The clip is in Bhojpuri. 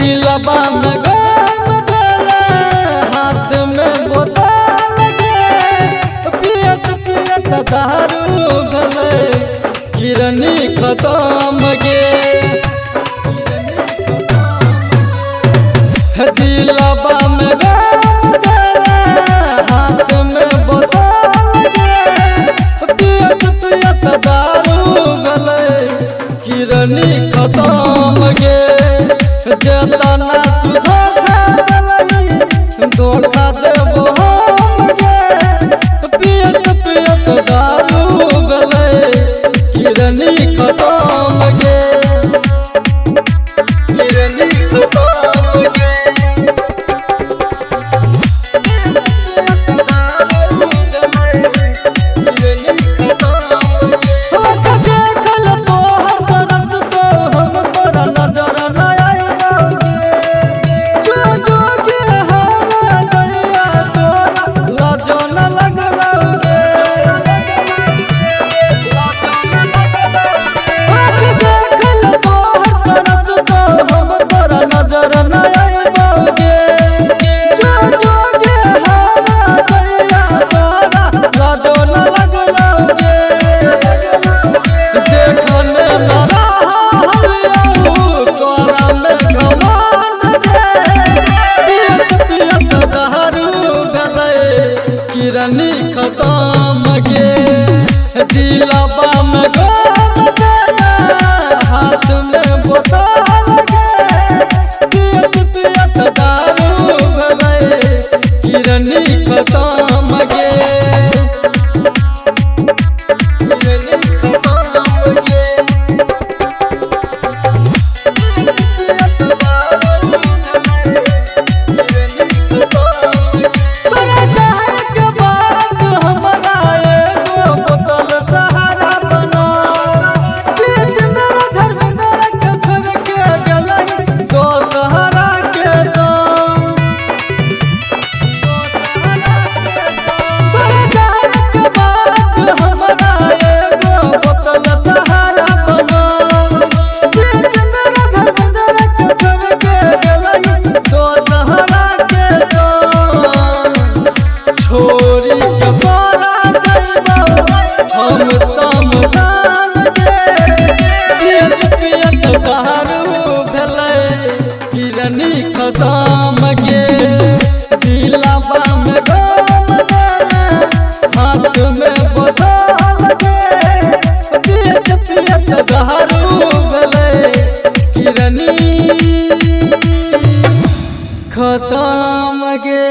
दिलबा में गम धरे हाथ में बोतल गे पियत पियत दारू भले किरनी खत्म गे दिलबा में गम धरे हाथ में बोतल गे पियत पियत दारू भले किरनी खत्म गे जतना तू धोखा देबो पियत पियत दारू गले किरनी खत्म गे किरनी खत्म गे किरनी खत्म गे दिलबा में गम धरे हाथ में बोतल गे पियत पियत दारू भले किरनी खत्म गे किरनी खत्म गे छोरी के पारा जाइबो हम समसान गे पियत पियत दारू भले किरनी खत्म गे दिलबा में गम धरे हाथ में बोतल गे पियत पियत दारू भले किरनी खत्म गे।